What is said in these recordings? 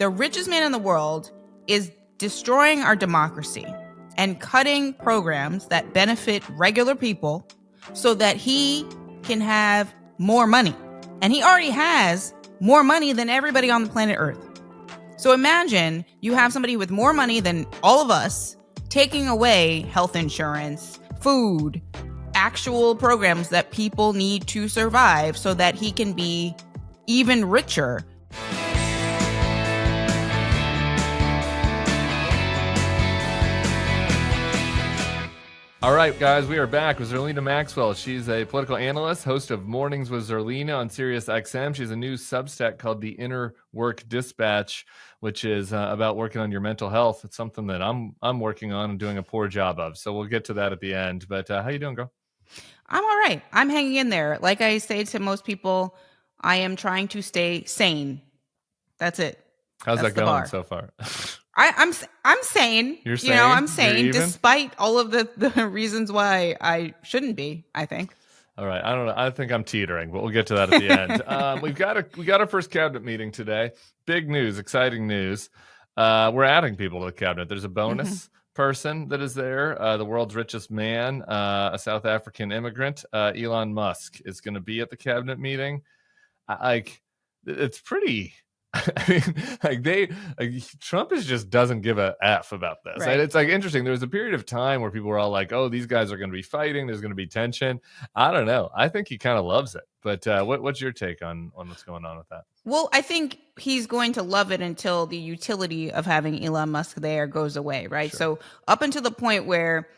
The richest man in the world is destroying our democracy and cutting programs that benefit regular people so that he can have more money. And he already has more money than everybody on the planet Earth. So imagine you have somebody with more money than all of us taking away health insurance, food, actual programs that people need to survive so that he can be even richer. All right, guys, we are back with Zerlina Maxwell. She's a political analyst, host of Mornings with Zerlina on SiriusXM. She has a new Substack called The Inner Work Dispatch, which is about working on your mental health. It's something that I'm working on and doing a poor job of. So we'll get to that at the end. But how you doing, girl? I'm all right. I'm hanging in there. Like I say to most people, I am trying to stay sane. That's it. How's that going so far? I'm sane. You're sane? I'm sane despite all of the reasons why I shouldn't be, I think. All right. I don't know. I think I'm teetering, but we'll get to that at the end. We got our first cabinet meeting today. Big news, exciting news. We're adding people to the cabinet. There's a bonus person that is there. The world's richest man, a South African immigrant, Elon Musk, is going to be at the cabinet meeting. It's pretty. I mean, Trump just doesn't give a F about this. Right. It's interesting. There was a period of time where people were all like, "Oh, these guys are going to be fighting. There's going to be tension." I don't know. I think he kind of loves it. But what's your take on what's going on with that? Well, I think he's going to love it until the utility of having Elon Musk there goes away, right? Sure. So up until the point where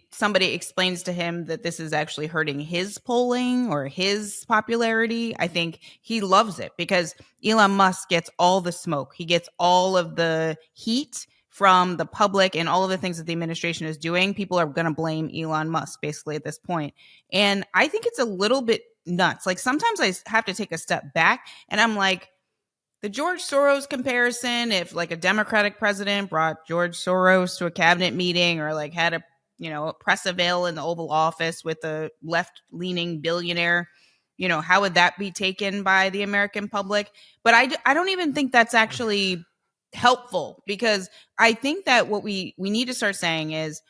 somebody explains to him that this is actually hurting his polling or his popularity, I think he loves it because Elon Musk gets all the smoke. He gets all of the heat from the public and all of the things that the administration is doing. People are going to blame Elon Musk basically at this point. And I think it's a little bit nuts. Like sometimes I have to take a step back and I'm like, the George Soros comparison, if like a Democratic president brought George Soros to a cabinet meeting or like had a press avail in the Oval Office with a left-leaning billionaire, how would that be taken by the American public? But I don't even think that's actually helpful because I think that what we need to start saying is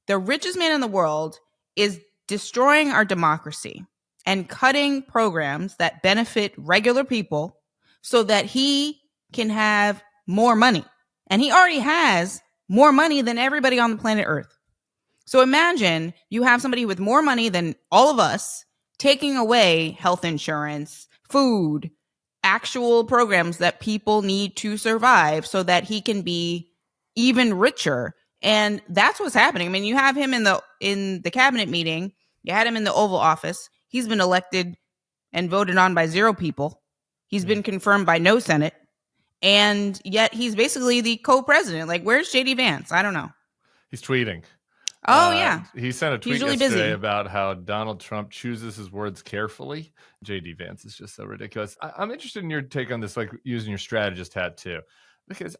the richest man in the world is destroying our democracy and cutting programs that benefit regular people so that he can have more money. And he already has more money than everybody on the planet Earth. So imagine you have somebody with more money than all of us taking away health insurance, food, actual programs that people need to survive so that he can be even richer. And that's what's happening. I mean, you have him in the cabinet meeting. You had him in the Oval Office. He's been elected and voted on by 0 people. He's been confirmed by no Senate. And yet he's basically the co-president. Like, where's JD Vance? I don't know. He's tweeting. Oh, yeah. He sent a tweet really yesterday busy about how Donald Trump chooses his words carefully. JD Vance is just so ridiculous. I'm interested in your take on this, like using your strategist hat too. Because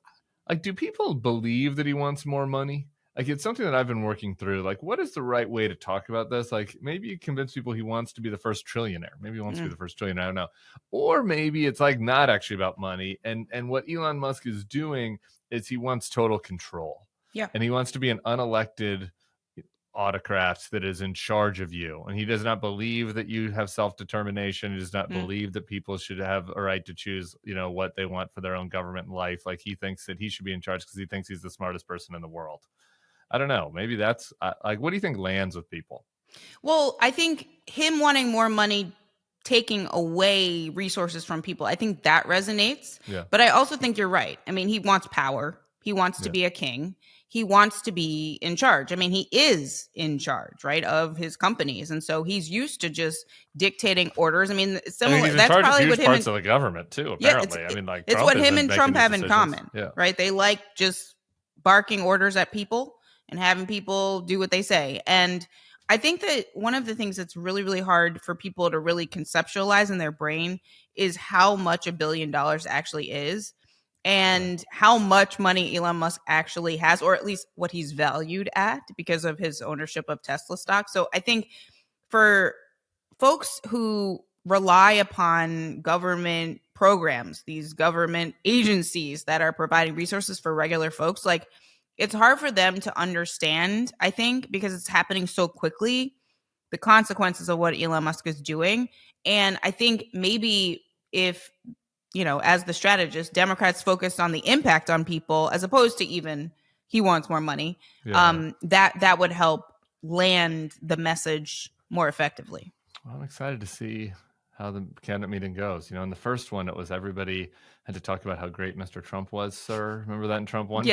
do people believe that he wants more money? Like, it's something that I've been working through. Like, what is the right way to talk about this? Like, maybe you convince people he wants to be the first trillionaire. Maybe he wants to be the first trillionaire. I don't know. Or maybe it's like not actually about money. And what Elon Musk is doing is he wants total control. Yeah. And he wants to be an unelected autocrat that is in charge of you. And he does not believe that you have self-determination. He does not believe that people should have a right to choose, what they want for their own government and life. Like, he thinks that he should be in charge because he thinks he's the smartest person in the world. I don't know. Maybe that's what do you think lands with people? Well, I think him wanting more money, taking away resources from people, I think that resonates. Yeah. But I also think you're right. I mean, he wants power. He wants to be a king. He wants to be in charge. I mean, he is in charge, right, of his companies. And so he's used to just dictating orders. I mean, similar. He's in that's charge probably of huge what him parts of the government too, apparently. Yeah, it's what him and Trump have in common, right? They like just barking orders at people and having people do what they say. And I think that one of the things that's really, really hard for people to really conceptualize in their brain is how much $1 billion actually is and how much money Elon Musk actually has, or at least what he's valued at because of his ownership of Tesla stock. So I think for folks who rely upon government programs, these government agencies that are providing resources for regular folks, like it's hard for them to understand, I think, because it's happening so quickly, the consequences of what Elon Musk is doing. And I think maybe if, as the strategist, Democrats focused on the impact on people as opposed to even he wants more money, that would help land the message more effectively. Well, I'm excited to see how the cabinet meeting goes. In the first one, it was everybody had to talk about how great Mr. Trump was, sir. Remember that in Trump 1.0?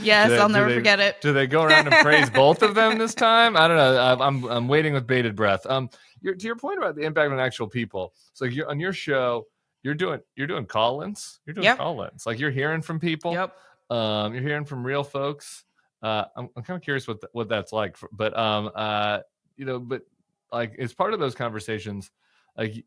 Yes, I'll never forget it. Do they go around and praise both of them this time? I don't know. I'm waiting with bated breath. To your point about the impact on actual people. So on your show, you're doing call-ins. You're doing call-ins. Like you're hearing from people. Yep. You're hearing from real folks. I'm kind of curious what that's like. But like as part of those conversations, like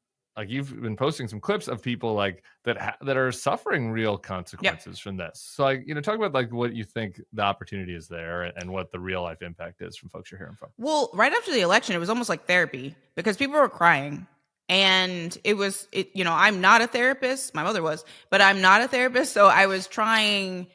you've been posting some clips of people like that are suffering real consequences from this. So like, talk about like what you think the opportunity is there and what the real life impact is from folks you're hearing from. Well, right after the election, it was almost like therapy because people were crying. And I'm not a therapist. My mother was, but I'm not a therapist. So I was trying,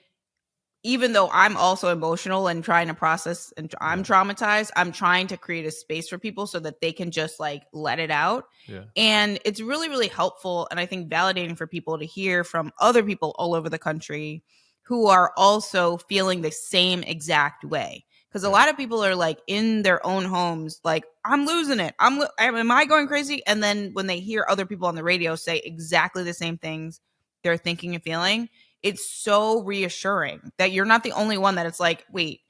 even though I'm also emotional and trying to process and I'm traumatized, I'm trying to create a space for people so that they can just like let it out. Yeah. And it's really, really helpful. And I think validating for people to hear from other people all over the country who are also feeling the same exact way. Because a lot of people are like in their own homes, like, I'm losing it. Am I going crazy? And then when they hear other people on the radio say exactly the same things they're thinking and feeling, it's so reassuring that you're not the only one that it's like, wait,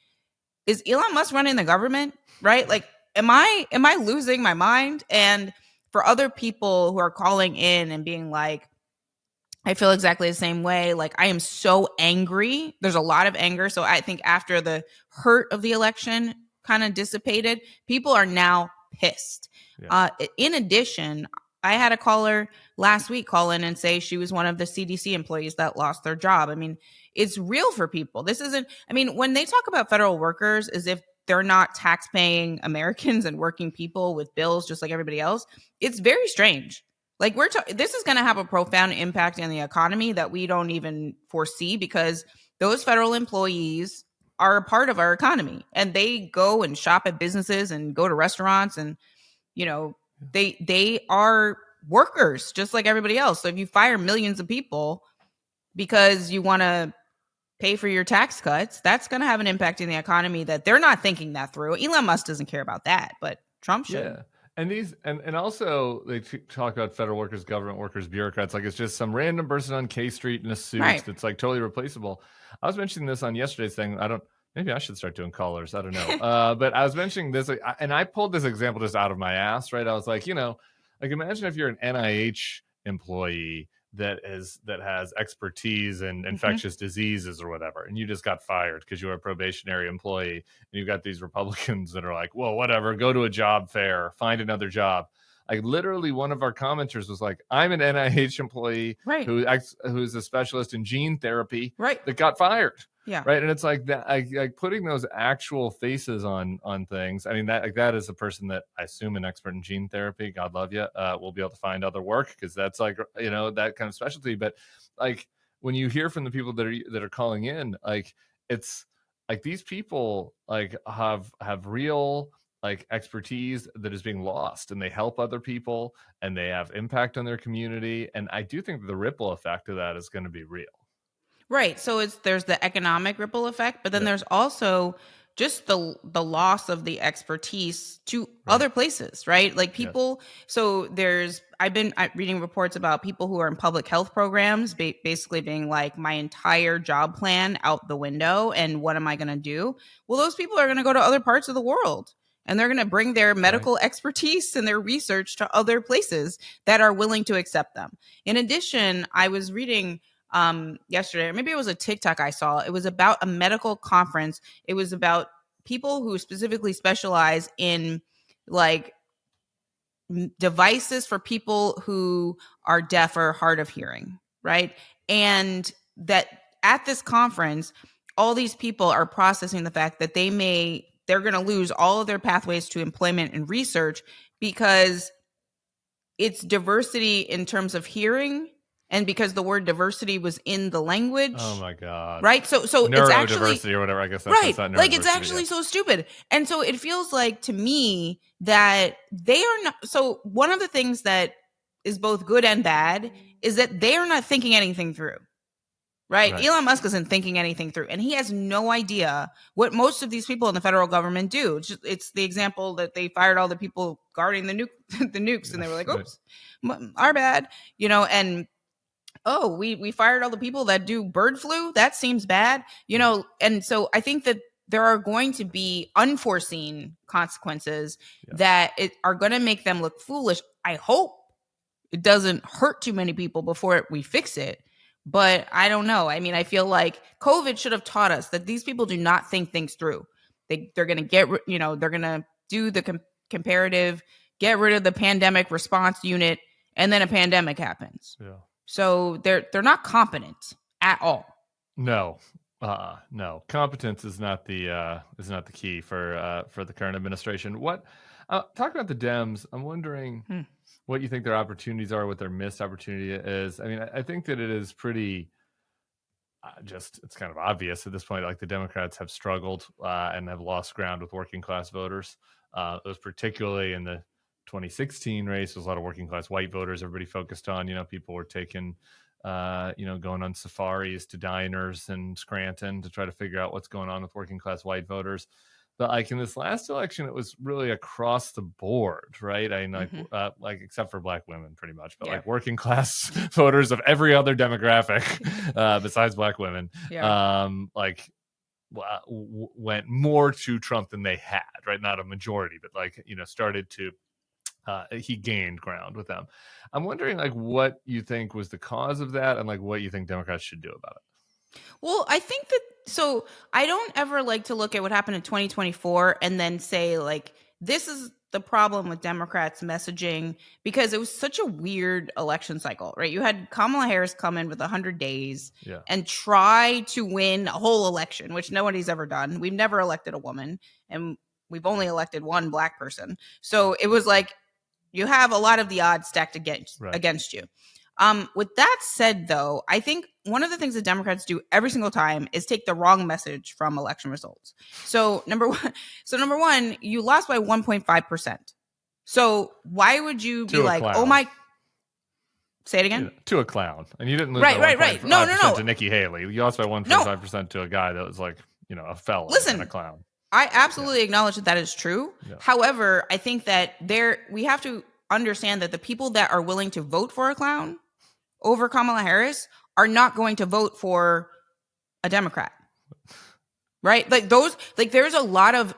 is Elon Musk running the government? Right? Like, am I losing my mind? And for other people who are calling in and being like, I feel exactly the same way. Like, I am so angry. There's a lot of anger. So I think after the hurt of the election kind of dissipated, people are now pissed. Yeah. In addition, I had a caller last week call in and say she was one of the CDC employees that lost their job. I mean, it's real for people. When they talk about federal workers as if they're not tax-paying Americans and working people with bills just like everybody else, it's very strange. Like this is going to have a profound impact on the economy that we don't even foresee because those federal employees are a part of our economy and they go and shop at businesses and go to restaurants and, they are workers just like everybody else. So if you fire millions of people because you want to pay for your tax cuts, that's going to have an impact in the economy that they're not thinking that through. Elon Musk doesn't care about that, but Trump should. Yeah. And and also they talk about federal workers, government workers, bureaucrats, like it's just some random person on K Street in a suit that's like totally replaceable. I was mentioning this on yesterday's thing. Maybe I should start doing callers. I don't know. But I was mentioning this, and I pulled this example just out of my ass, right? I was like, like imagine if you're an NIH employee that has expertise in infectious diseases or whatever, and you just got fired because you were a probationary employee, and you've got these Republicans that are like, well, whatever, go to a job fair, find another job. Like literally one of our commenters was like, I'm an NIH employee who's a specialist in gene therapy that got fired. Yeah. Right. And it's like that, like putting those actual faces on things. I mean, that is a person that I assume an expert in gene therapy, God love you, will be able to find other work because that's like, that kind of specialty. But like when you hear from the people that are calling in, like it's like these people like have real like expertise that is being lost and they help other people and they have impact on their community. And I do think the ripple effect of that is going to be real. Right. So there's the economic ripple effect, but then there's also just the loss of the expertise to other places, right? Like people. So I've been reading reports about people who are in public health programs, basically being like, my entire job plan out the window, and what am I going to do? Well, those people are going to go to other parts of the world. And they're going to bring their medical expertise and their research to other places that are willing to accept them. In addition, I was reading yesterday, or maybe it was a TikTok I saw. It was about a medical conference. It was about people who specifically specialize in like devices for people who are deaf or hard of hearing, right? And that at this conference, all these people are processing the fact that they're going to lose all of their pathways to employment and research because it's diversity in terms of hearing and because the word diversity was in the language. Oh my God. Right? So it's actually neurodiversity or whatever. I guess that's right. it's not Like it's neurodiversity, actually yeah. so stupid. And so it feels like to me that they are not. So one of the things that is both good and bad is that they are not thinking anything through. Right? Elon Musk isn't thinking anything through, and he has no idea what most of these people in the federal government do. It's the example that they fired all the people guarding the nukes, and they were like, "Oops, our bad," and oh, we fired all the people that do bird flu. That seems bad, And so I think that there are going to be unforeseen consequences that are going to make them look foolish. I hope it doesn't hurt too many people before we fix it. But I don't know. I mean, I feel like COVID should have taught us that these people do not think things through. They're going to they're going to do the comparative, get rid of the pandemic response unit, and then a pandemic happens. Yeah. So they're not competent at all. No. No. Competence is not the key for the current administration. What talk about the Dems, I'm wondering what you think their opportunities are, what their missed opportunity is. I mean, I think that it is pretty it's kind of obvious at this point. Like the Democrats have struggled and have lost ground with working class voters. It was particularly in the 2016 race. There was a lot of working class white voters everybody focused on. People were taking, going on safaris to diners in Scranton to try to figure out what's going on with working class white voters. But like in this last election, it was really across the board, right? I mean, like except for black women, pretty much, but like working class voters of every other demographic besides black women, went more to Trump than they had, right? Not a majority, but like started to. He gained ground with them. I'm wondering, like, what you think was the cause of that, and like what you think Democrats should do about it. Well, I think that so I don't ever like to look at what happened in 2024 and then say like this is the problem with Democrats' messaging because it was such a weird election cycle, right? You had Kamala Harris come in with 100 days and try to win a whole election, which nobody's ever done. We've never elected a woman, and we've only elected one black person. So it was like you have a lot of the odds stacked against you. With that said, though, I think one of the things that Democrats do every single time is take the wrong message from election results. So number one, you lost by 1.5%. So why would you be like, oh my? Say it again. To a clown, and you didn't lose right. No. to Nikki Haley. You lost by 1.5% to a guy that was like a felon and a clown. I absolutely acknowledge that is true. Yeah. However, I think that we have to understand that the people that are willing to vote for a clown over Kamala Harris are not going to vote for a Democrat. Right? Like there's a lot of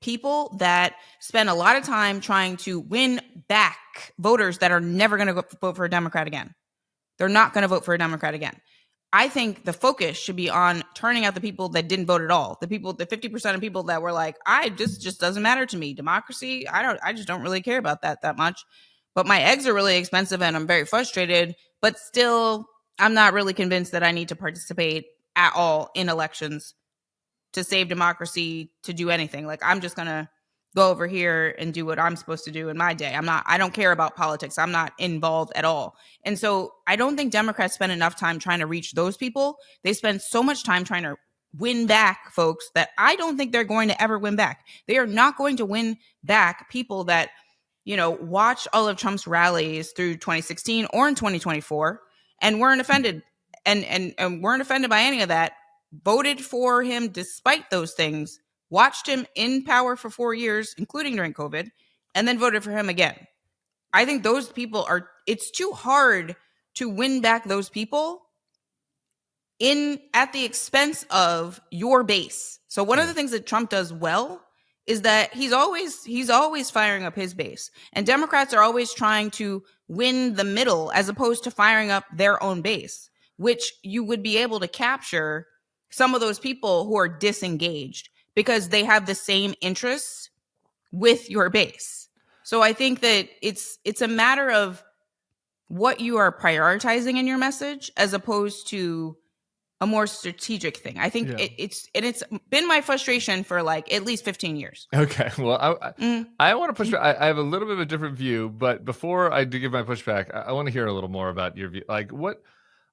people that spend a lot of time trying to win back voters that are never going to vote for a Democrat again. They're not going to vote for a Democrat again. I think the focus should be on turning out the people that didn't vote at all. The 50% of people that were like, just doesn't matter to me. Democracy, I just don't really care about that much. But my eggs are really expensive and I'm very frustrated. But still, I'm not really convinced that I need to participate at all in elections to save democracy, to do anything. Like, I'm just going to go over here and do what I'm supposed to do in my day. I don't care about politics. I'm not involved at all. And so I don't think Democrats spend enough time trying to reach those people. They spend so much time trying to win back folks that I don't think they're going to ever win back. They are not going to win back people that, watch all of Trump's rallies through 2016 or in 2024 and weren't offended and weren't offended by any of that, voted for him despite those things, watched him in power for 4 years, including during COVID, and then voted for him again. I think those people it's too hard to win back those people at the expense of your base. So one of the things that Trump does well is that he's always firing up his base. And Democrats are always trying to win the middle as opposed to firing up their own base, which you would be able to capture some of those people who are disengaged because they have the same interests with your base. So I think that it's a matter of what you are prioritizing in your message as opposed to a more strategic thing. I think Yeah. it's been my frustration for like at least 15 years. Okay. Well, I want to push back. I have a little bit of a different view, but before I do give my pushback, I want to hear a little more about your view. Like, what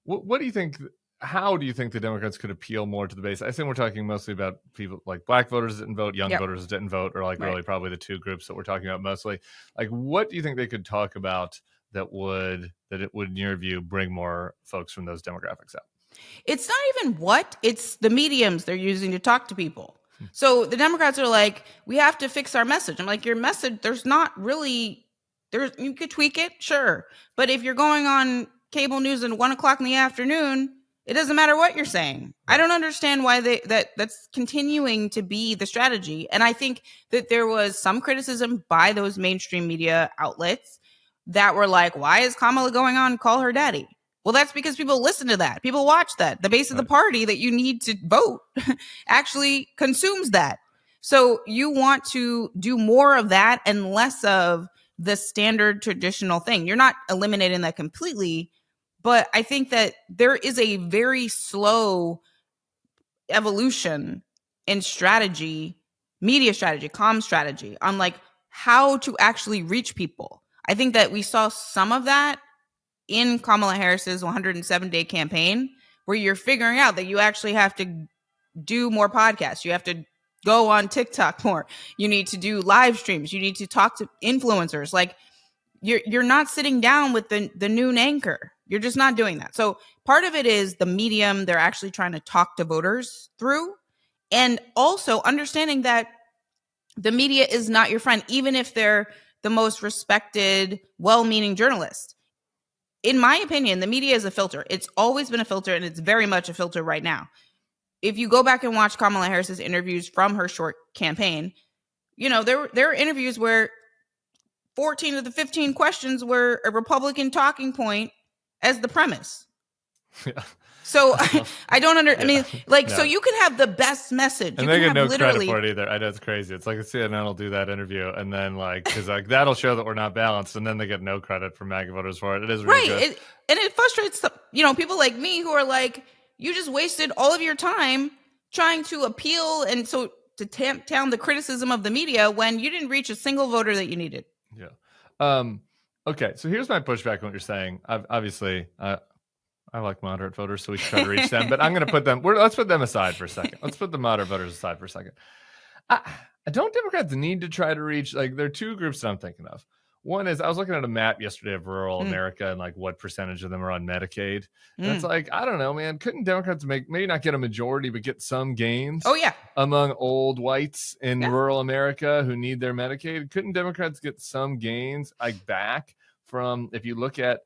do you think? How do you think the Democrats could appeal more to the base? I think we're talking mostly about people like black voters didn't vote, young voters didn't vote, or like really probably the two groups that we're talking about mostly. Like, what do you think they could talk about that it would, in your view, bring more folks from those demographics out? It's not even it's the mediums they're using to talk to people. So the Democrats are like, we have to fix our message. I'm like, your message, you could tweak it, sure. But if you're going on cable news at 1:00 in the afternoon, it doesn't matter what you're saying. I don't understand why that's continuing to be the strategy. And I think that there was some criticism by those mainstream media outlets that were like, why is Kamala going on Call Her Daddy? Well, that's because people listen to that. People watch that. The base of the party that you need to vote actually consumes that. So you want to do more of that and less of the standard traditional thing. You're not eliminating that completely, but I think that there is a very slow evolution in strategy, media strategy, comm strategy on like how to actually reach people. I think that we saw some of that in Kamala Harris's 107-day campaign, where you're figuring out that you actually have to do more podcasts. You have to go on TikTok more. You need to do live streams. You need to talk to influencers. Like you're not sitting down with the noon anchor. You're just not doing that. So part of it is the medium they're actually trying to talk to voters through, and also understanding that the media is not your friend, even if they're the most respected, well-meaning journalist. In my opinion, the media is a filter. It's always been a filter, and it's very much a filter right now. If you go back and watch Kamala Harris's interviews from her short campaign, there are interviews where 14 of the 15 questions were a Republican talking point as the premise. Yeah. So I don't so you can have the best message. And they get no credit for it either. I know, it's crazy. It's like CNN will do that interview, and then because that'll show that we're not balanced, and then they get no credit from MAGA voters for it. It is really good. And it frustrates people like me who are like, you just wasted all of your time trying to appeal and so to tamp down the criticism of the media when you didn't reach a single voter that you needed. Yeah. Okay. So here's my pushback on what you're saying. Obviously, I like moderate voters, so we should try to reach them. But I'm going to let's put them aside for a second. Let's put the moderate voters aside for a second. Don't Democrats need to try to reach, there are two groups that I'm thinking of. One is, I was looking at a map yesterday of rural America and what percentage of them are on Medicaid. And it's I don't know, man. Couldn't Democrats maybe not get a majority, but get some gains? Oh, yeah. Among old whites in rural America who need their Medicaid? Couldn't Democrats get some gains back from, if you look at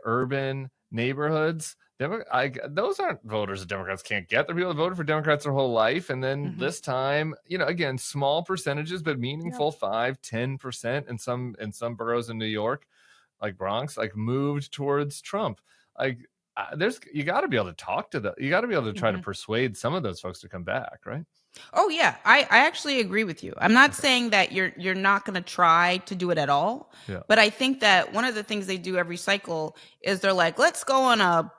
urban neighborhoods? Those aren't voters that Democrats can't get. They're people that voted for Democrats their whole life. And then this time, again, small percentages, but meaningful, 5-10% in some boroughs in New York, like Bronx, moved towards Trump. You got to be able to talk to you got to be able to try to persuade some of those folks to come back, right? Oh, yeah. I actually agree with you. I'm not saying that you're not going to try to do it at all. Yeah. But I think that one of the things they do every cycle is they're like, let's go on a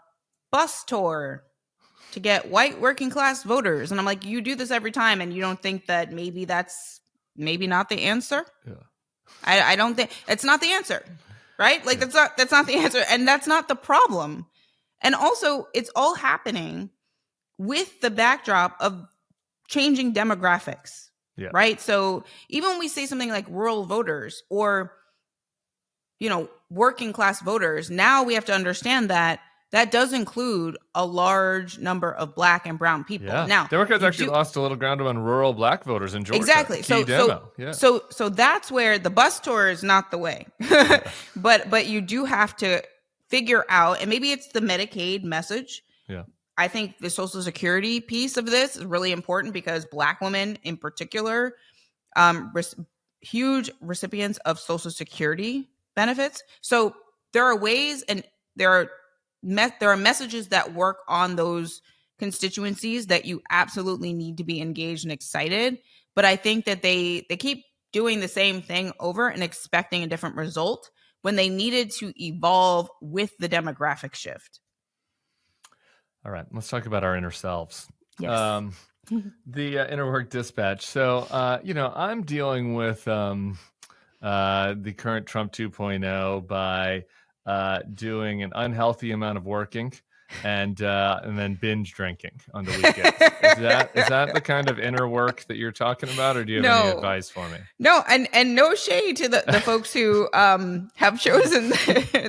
bus tour to get white working class voters. And I'm like, you do this every time, and you don't think that maybe that's not the answer? Yeah. I don't think it's not the answer, right? That's not the answer. And that's not the problem. And also, it's all happening with the backdrop of changing demographics, right? So even when we say something like rural voters or, working class voters, now we have to understand that does include a large number of Black and brown people. Yeah. Now, Democrats actually lost a little ground among rural Black voters in Georgia. Exactly. So that's where the bus tour is not the way. But you do have to figure out, and maybe it's the Medicaid message. Yeah. I think the Social Security piece of this is really important because Black women in particular, huge recipients of Social Security benefits. So there are ways, and there are messages that work on those constituencies that you absolutely need to be engaged and excited. But I think that they keep doing the same thing over and expecting a different result when they needed to evolve with the demographic shift. All right, let's talk about our inner selves. Yes. The inner work dispatch. So, I'm dealing with the current Trump 2.0 by doing an unhealthy amount of working and then binge drinking on the weekends. Is that the kind of inner work that you're talking about, or do you have any advice for me? No, and no shade to the folks who have chosen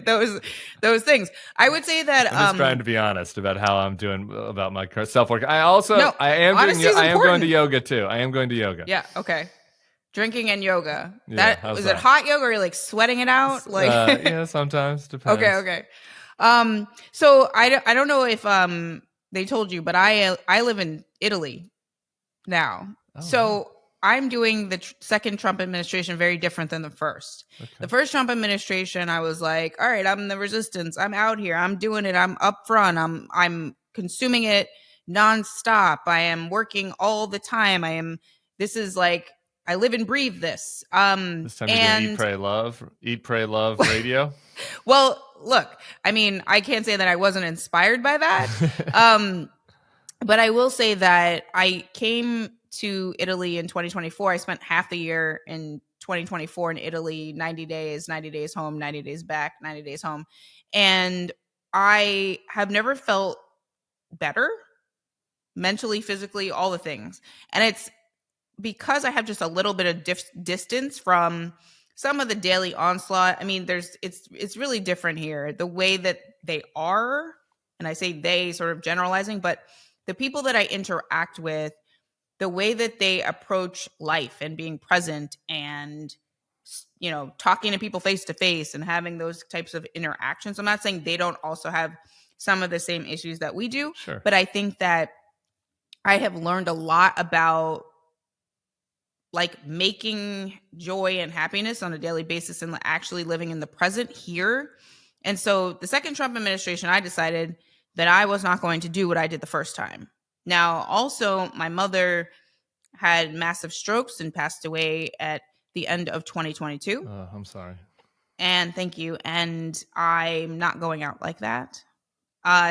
those things. I would say that I'm just trying to be honest about how I'm doing about my self work. I am going to yoga too. I am going to yoga. Yeah. Okay. Drinking and yoga. Yeah, Is it hot yoga or you're like sweating it out? Like yeah, sometimes depends. Okay. So I don't know if they told you, but I live in Italy now. Oh, so wow. I'm doing the second Trump administration very different than the first. Okay. The first Trump administration, I was like, all right, I'm the resistance. I'm out here. I'm doing it. I'm up front. I'm consuming it nonstop. I am working all the time. This is like, I live and breathe this. This time you're doing Eat, Pray, Love radio. Well, look, I mean, I can't say that I wasn't inspired by that. But I will say that I came to Italy in 2024. I spent half the year in 2024 in Italy, 90 days home, 90 days back, 90 days home. And I have never felt better mentally, physically, all the things. And it's because I have just a little bit of distance from some of the daily onslaught. I mean, it's really different here. The way that they are, and I say they sort of generalizing, but the people that I interact with, the way that they approach life and being present and, talking to people face to face and having those types of interactions. I'm not saying they don't also have some of the same issues that we do, sure, but I think that I have learned a lot about like making joy and happiness on a daily basis and actually living in the present here. And so the second Trump administration, I decided that I was not going to do what I did the first time. Now, also, my mother had massive strokes and passed away at the end of 2022. I'm sorry. And thank you. And I'm not going out like that.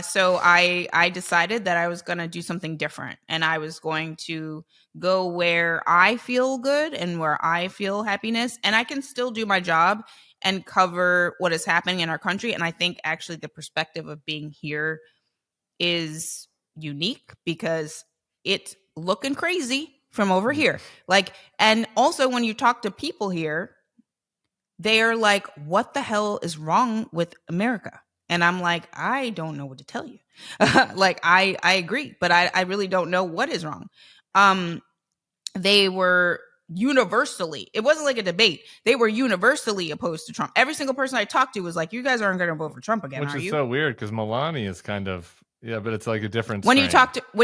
So I decided that I was going to do something different, and I was going to go where I feel good and where I feel happiness, and I can still do my job and cover what is happening in our country. And I think actually the perspective of being here is unique because it's looking crazy from over here. Like, and also when you talk to people here, they are like, what the hell is wrong with America? And I'm like, I don't know what to tell you. Like, I agree, but I really don't know what is wrong. They were universally, it wasn't like a debate. They were universally opposed to Trump. Every single person I talked to was like, you guys aren't going to vote for Trump again, which are is you? so weird because Melania is kind of, but it's like a different when strain.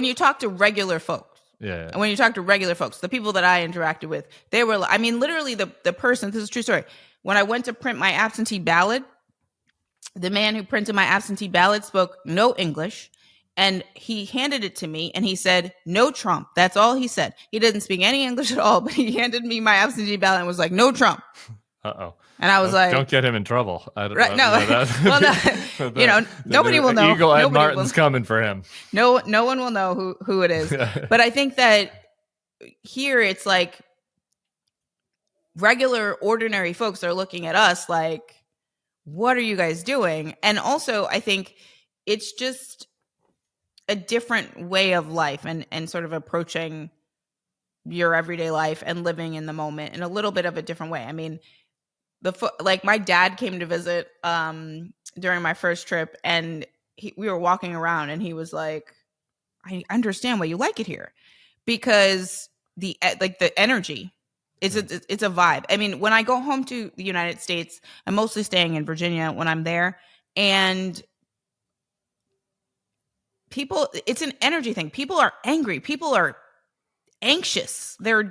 you talk to regular folks. Yeah. And when you talk to regular folks, the people that I interacted with, they were, I mean, literally the person, this is a true story. When I went to print my absentee ballot, the man who printed my absentee ballot spoke no English, and he handed it to me and he said, no Trump. That's all he said. He didn't speak any English at all, but he handed me my absentee ballot and was like, no Trump. Uh-oh. And I was don't get him in trouble. Right, no. Well, nobody will know. Eagle Ed Martin's coming for him. No one will know who it is. But I think that here it's like regular, ordinary folks are looking at us like, what are you guys doing? And also, I think it's just a different way of life and sort of approaching your everyday life and living in the moment in a little bit of a different way. I mean, like my dad came to visit during my first trip, and we were walking around, and he was like, I understand why you like it here, because the energy, it's a vibe. I mean, when I go home to the United States, I'm mostly staying in Virginia when I'm there, and people, it's an energy thing. People are angry. People are anxious. They're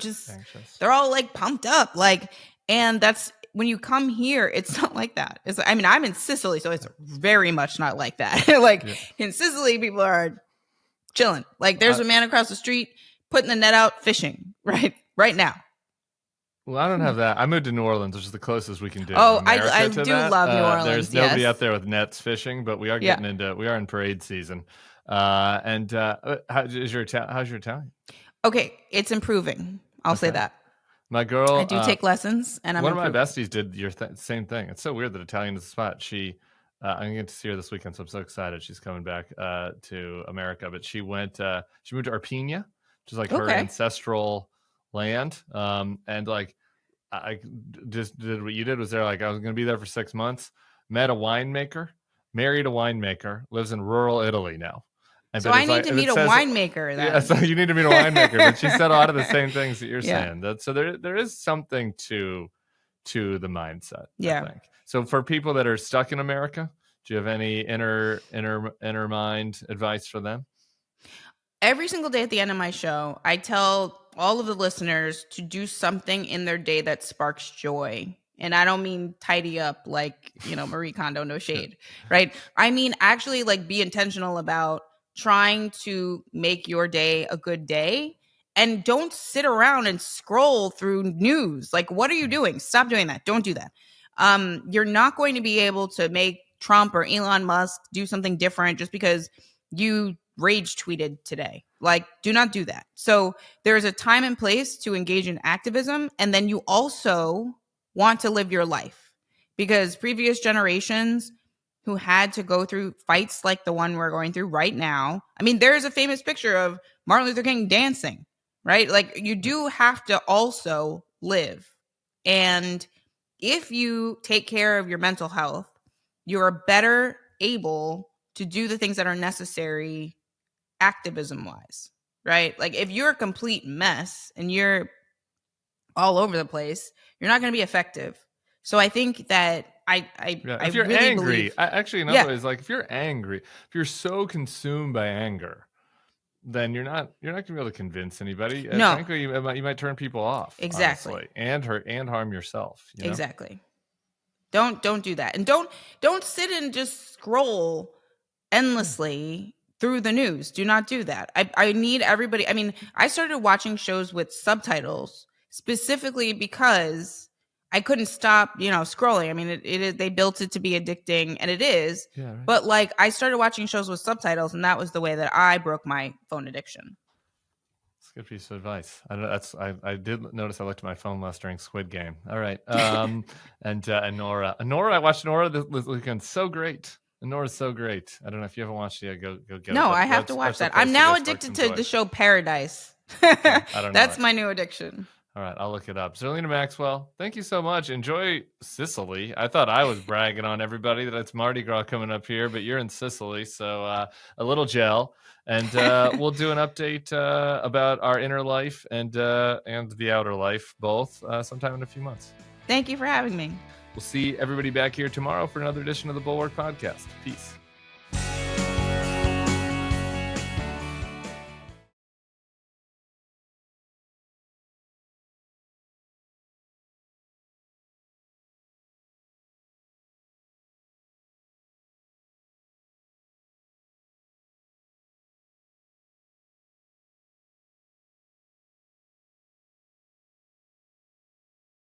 they're all like pumped up, like, and that's, when you come here, it's not like that. I'm in Sicily, so it's very much not like that. In Sicily, people are chilling. Like, there's a man across the street putting the net out fishing right now. Well, I don't have that. I moved to New Orleans, which is the closest we can do. Oh, I do love New Orleans. There's nobody out there with nets fishing, but we are getting we are in parade season. How's your Italian? Okay, it's improving. I'll say that. My girl, I do take lessons, and I'm one of my improving. besties did your same thing. It's so weird that Italian is the spot. I'm going to get to see her this weekend, so I'm so excited. She's coming back to America, but she moved to Arpina, which is like her ancestral land. And like, I just did what you did. Was there like I was going to be there for 6 months, met a winemaker, married a winemaker, lives in rural Italy now. And so I need to meet a winemaker. Then. Yeah, so you need to meet a winemaker. But she said a lot of the same things that you're saying. So there is something to the mindset. Yeah. I think. So for people that are stuck in America, do you have any inner mind advice for them? Every single day at the end of my show, I tell all of the listeners to do something in their day that sparks joy. And I don't mean tidy up like, Marie Kondo, no shade, right? I mean, actually like be intentional about trying to make your day a good day, and don't sit around and scroll through news. Like, what are you doing? Stop doing that. Don't do that. You're not going to be able to make Trump or Elon Musk do something different just because you rage tweeted today. Like, do not do that. So there is a time and place to engage in activism. And then you also want to live your life, because previous generations who had to go through fights like the one we're going through right now. I mean, there's a famous picture of Martin Luther King dancing, right? Like, you do have to also live. And if you take care of your mental health, you're better able to do the things that are necessary activism wise, right? Like, if you're a complete mess and you're all over the place, you're not going to be effective. So I think that if you're really angry, actually another way is like, if you're angry, if you're so consumed by anger, then you're not going to be able to convince anybody. No. Frankly, you might turn people off. Exactly. Honestly, and harm yourself. Exactly. Don't do that. And don't sit and just scroll endlessly through the news. Do not do that. I need everybody. I mean, I started watching shows with subtitles specifically because I couldn't stop, scrolling. I mean, they built it to be addicting, and it is. Yeah, right. But like, I started watching shows with subtitles, and that was the way that I broke my phone addiction. That's a good piece of advice. I did notice I looked at my phone last during Squid Game. All right. And Nora, I watched Nora this weekend. So great. Nora's so great. I don't know if you haven't watched it yet. Go get it. No, I have to watch that. I'm now addicted to the show Paradise. I don't know. That's my new addiction. All right, I'll look it up. Zerlina Maxwell, thank you so much. Enjoy Sicily. I thought I was bragging on everybody that it's Mardi Gras coming up here, but you're in Sicily, so a little gel. And we'll do an update about our inner life and the outer life, both sometime in a few months. Thank you for having me. We'll see everybody back here tomorrow for another edition of the Bulwark Podcast. Peace.